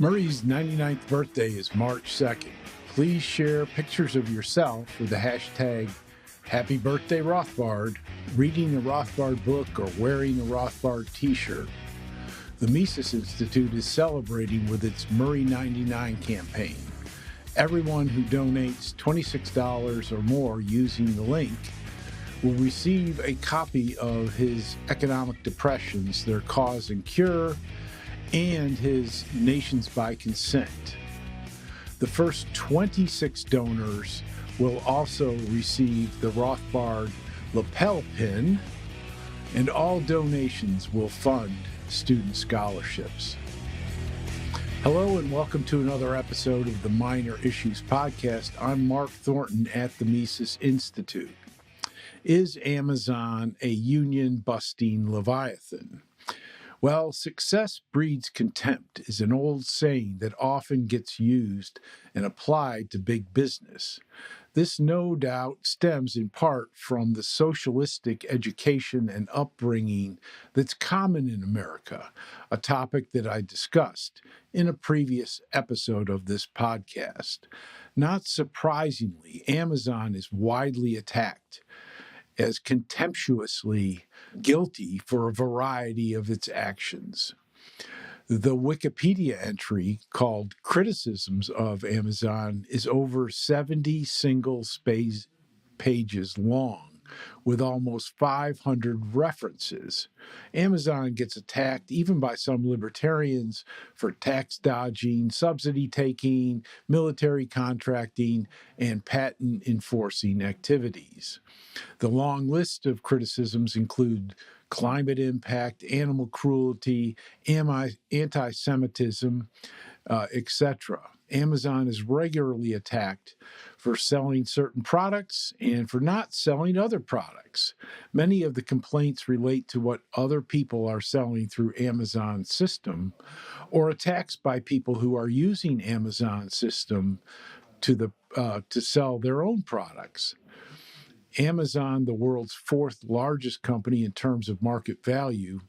Murray's 99th birthday is March 2nd. Please share pictures of yourself with the hashtag Happy Birthday Rothbard, reading a Rothbard book, or wearing a Rothbard t-shirt. The Mises Institute is celebrating with its Murray 99 campaign. Everyone who donates $26 or more using the link will receive a copy of his Economic Depressions, Their Cause and Cure, and his Nations by Consent. The first 26 donors will also receive the Rothbard lapel pin, and all donations will fund student scholarships. Hello and welcome to another episode of the Minor Issues Podcast. I'm Mark Thornton at the Mises Institute. Is Amazon a union-busting Leviathan? Well, success breeds contempt is an old saying that often gets used and applied to big business. This no doubt stems in part from the socialistic education and upbringing that's common in America, a topic that I discussed in a previous episode of this podcast. Not surprisingly, Amazon is widely attacked as contemptuously guilty for a variety of its actions. The Wikipedia entry called Criticisms of Amazon is over 70 single pages long, with almost 500 references. Amazon gets attacked even by some libertarians for tax dodging, subsidy taking, military contracting, and patent enforcing activities. The long list of criticisms include climate impact, animal cruelty, anti-Semitism, etc. Amazon is regularly attacked for selling certain products and for not selling other products. Many of the complaints relate to what other people are selling through Amazon's system, or attacks by people who are using Amazon's system to sell their own products. Amazon, the world's fourth largest company in terms of market value,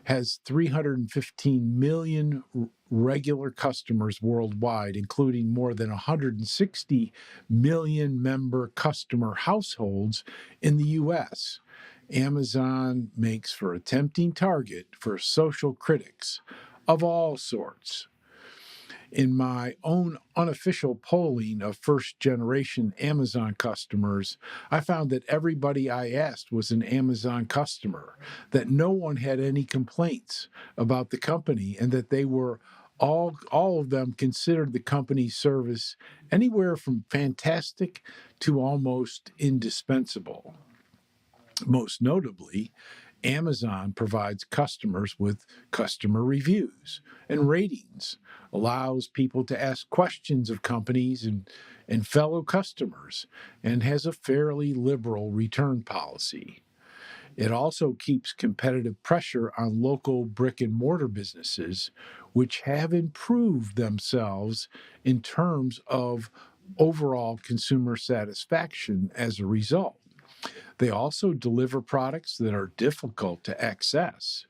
has 315 million regular customers worldwide, including more than 160 million member customer households in the U.S. Amazon makes for a tempting target for social critics of all sorts. In my own unofficial polling of first-generation Amazon customers, I found that everybody I asked was an Amazon customer, that no one had any complaints about the company, and that they were all of them considered the company's service anywhere from fantastic to almost indispensable. Most notably, Amazon provides customers with customer reviews and ratings, allows people to ask questions of companies and fellow customers, and has a fairly liberal return policy. It also keeps competitive pressure on local brick and mortar businesses, which have improved themselves in terms of overall consumer satisfaction as a result. They also deliver products that are difficult to access.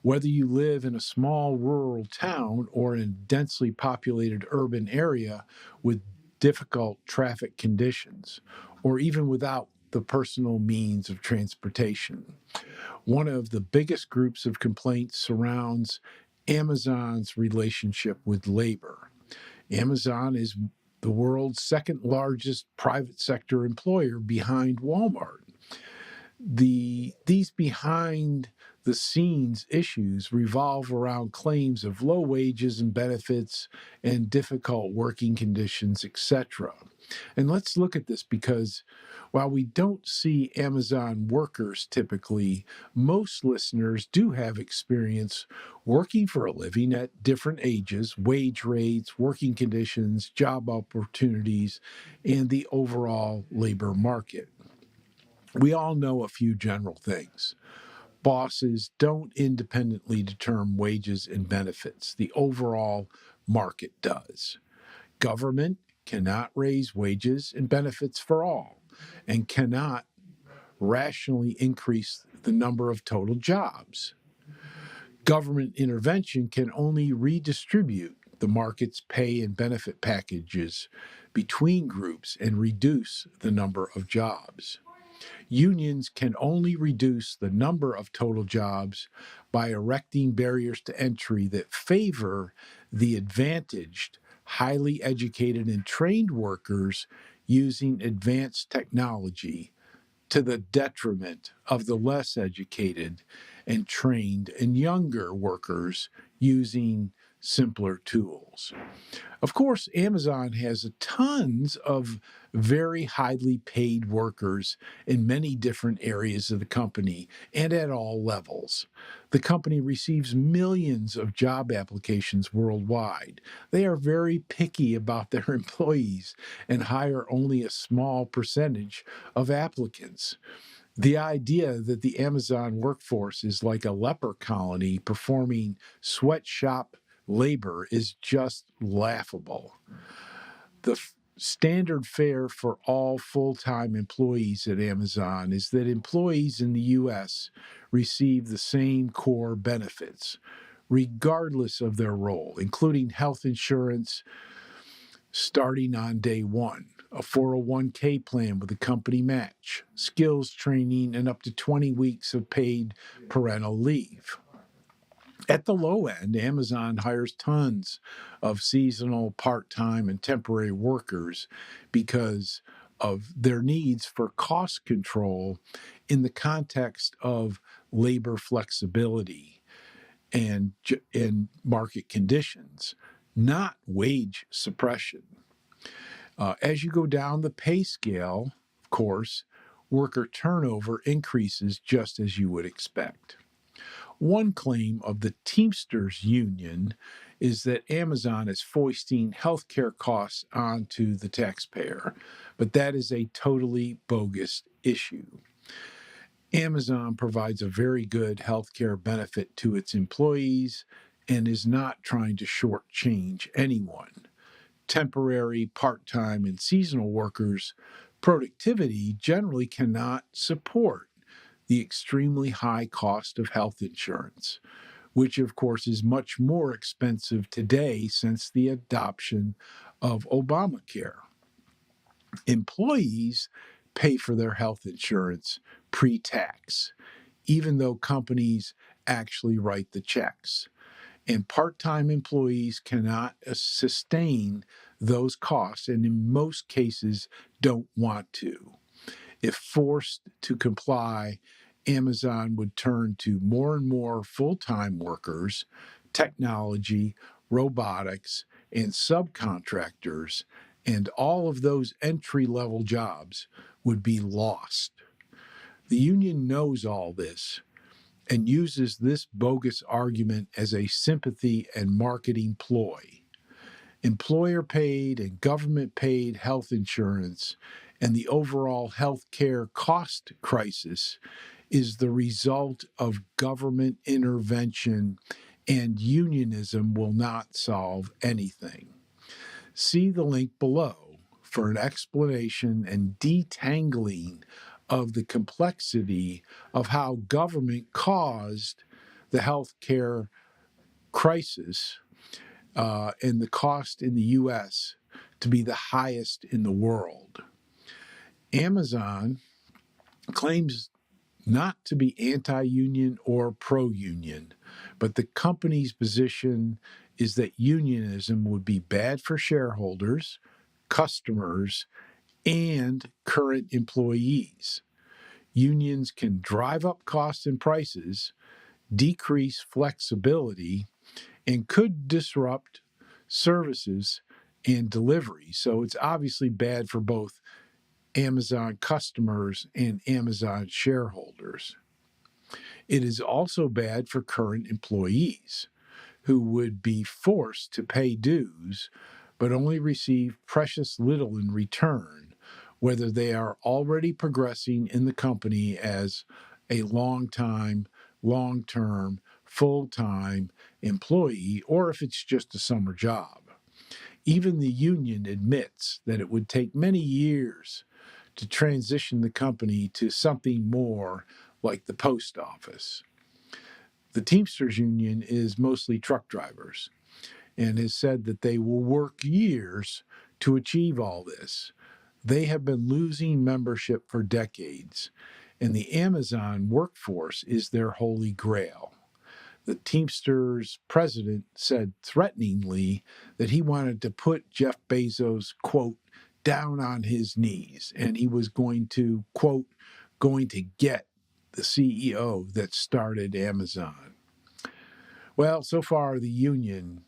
Whether you live in a small rural town or in a densely populated urban area with difficult traffic conditions, or even without the personal means of transportation. One of the biggest groups of complaints surrounds Amazon's relationship with labor. Amazon is the world's second largest private sector employer behind Walmart. These behind the scenes issues revolve around claims of low wages and benefits and difficult working conditions, etc. And let's look at this, because while we don't see Amazon workers typically, most listeners do have experience working for a living at different ages, wage rates, working conditions, job opportunities, and the overall labor market. We all know a few general things. Bosses don't independently determine wages and benefits. The overall market does. Government cannot raise wages and benefits for all, and cannot rationally increase the number of total jobs. Government intervention can only redistribute the market's pay and benefit packages between groups and reduce the number of jobs. Unions can only reduce the number of total jobs by erecting barriers to entry that favor the advantaged, highly educated, and trained workers using advanced technology to the detriment of the less educated and trained and younger workers using simpler tools. Of course, Amazon has tons of very highly paid workers in many different areas of the company and at all levels. The company receives millions of job applications worldwide. They are very picky about their employees and hire only a small percentage of applicants. The idea that the Amazon workforce is like a leper colony performing sweatshop labor is just laughable. The standard fare for all full-time employees at Amazon is that employees in the U.S. receive the same core benefits, regardless of their role, including health insurance starting on day one, a 401k plan with a company match, skills training, and up to 20 weeks of paid parental leave. At the low end, Amazon hires tons of seasonal, part-time, and temporary workers because of their needs for cost control in the context of labor flexibility and market conditions, not wage suppression. As you go down the pay scale, of course, worker turnover increases just as you would expect. One claim of the Teamsters Union is that Amazon is foisting healthcare costs onto the taxpayer, but that is a totally bogus issue. Amazon provides a very good healthcare benefit to its employees and is not trying to shortchange anyone. Temporary, part-time, and seasonal workers' productivity generally cannot support the extremely high cost of health insurance, which of course is much more expensive today since the adoption of Obamacare. Employees pay for their health insurance pre-tax, even though companies actually write the checks. And part-time employees cannot sustain those costs, and in most cases don't want to. If forced to comply, Amazon would turn to more and more full-time workers, technology, robotics, and subcontractors, and all of those entry-level jobs would be lost. The union knows all this and uses this bogus argument as a sympathy and marketing ploy. Employer-paid and government-paid health insurance and the overall health care cost crisis is the result of government intervention, and unionism will not solve anything. See the link below for an explanation and detangling of the complexity of how government caused the healthcare crisis and the cost in the U.S. to be the highest in the world. Amazon claims not to be anti-union or pro-union, but the company's position is that unionism would be bad for shareholders, customers, and current employees. Unions can drive up costs and prices, decrease flexibility, and could disrupt services and delivery. So it's obviously bad for both Amazon customers and Amazon shareholders. It is also bad for current employees who would be forced to pay dues but only receive precious little in return, whether they are already progressing in the company as a long-term, full-time employee, or if it's just a summer job. Even the union admits that it would take many years to transition the company to something more like the post office. The Teamsters Union is mostly truck drivers, and has said that they will work years to achieve all this. They have been losing membership for decades, and the Amazon workforce is their holy grail. The Teamsters president said threateningly that he wanted to put Jeff Bezos, quote, down on his knees, and he was going to, quote, going to get the CEO that started Amazon. Well, so far the union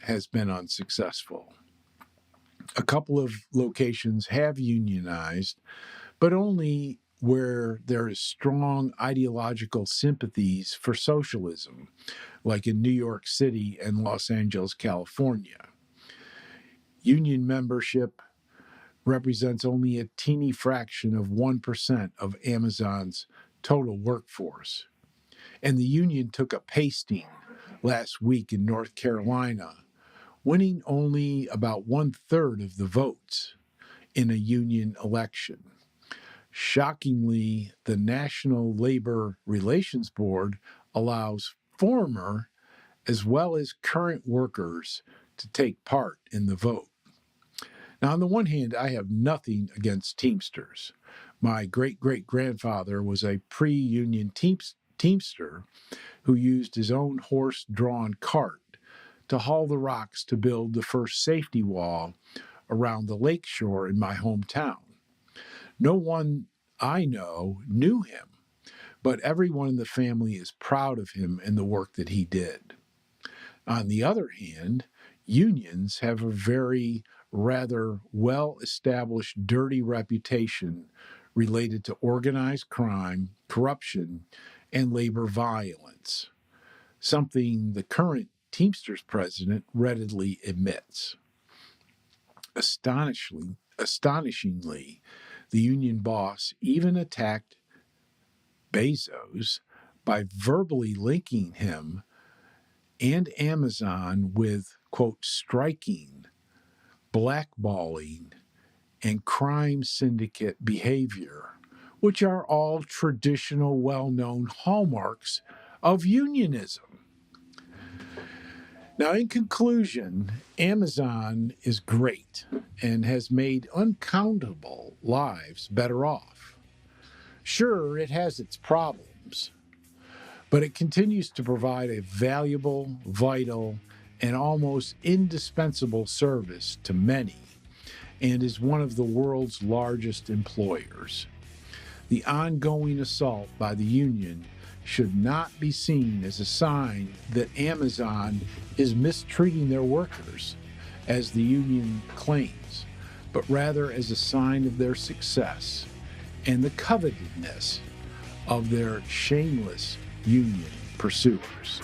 has been unsuccessful. A couple of locations have unionized, but only where there is strong ideological sympathies for socialism, like in New York City and Los Angeles, California. Union membership represents only a teeny fraction of 1% of Amazon's total workforce. And the union took a pasting last week in North Carolina, winning only about 1/3 of the votes in a union election. Shockingly, the National Labor Relations Board allows former as well as current workers to take part in the vote. Now, on the one hand, I have nothing against Teamsters. My great-great-grandfather was a pre-union Teamster who used his own horse-drawn cart to haul the rocks to build the first safety wall around the lakeshore in my hometown. No one I know knew him, but everyone in the family is proud of him and the work that he did. On the other hand, unions have a very rather well-established dirty reputation related to organized crime, corruption, and labor violence, something the current Teamsters president readily admits. Astonishingly, the union boss even attacked Bezos by verbally linking him and Amazon with, quote, striking, blackballing, and crime syndicate behavior, which are all traditional, well-known hallmarks of unionism. Now, in conclusion, Amazon is great and has made uncountable lives better off. Sure, it has its problems, but it continues to provide a valuable, vital, and almost indispensable service to many, and is one of the world's largest employers. The ongoing assault by the union should not be seen as a sign that Amazon is mistreating their workers, as the union claims, but rather as a sign of their success and the covetousness of their shameless union pursuers.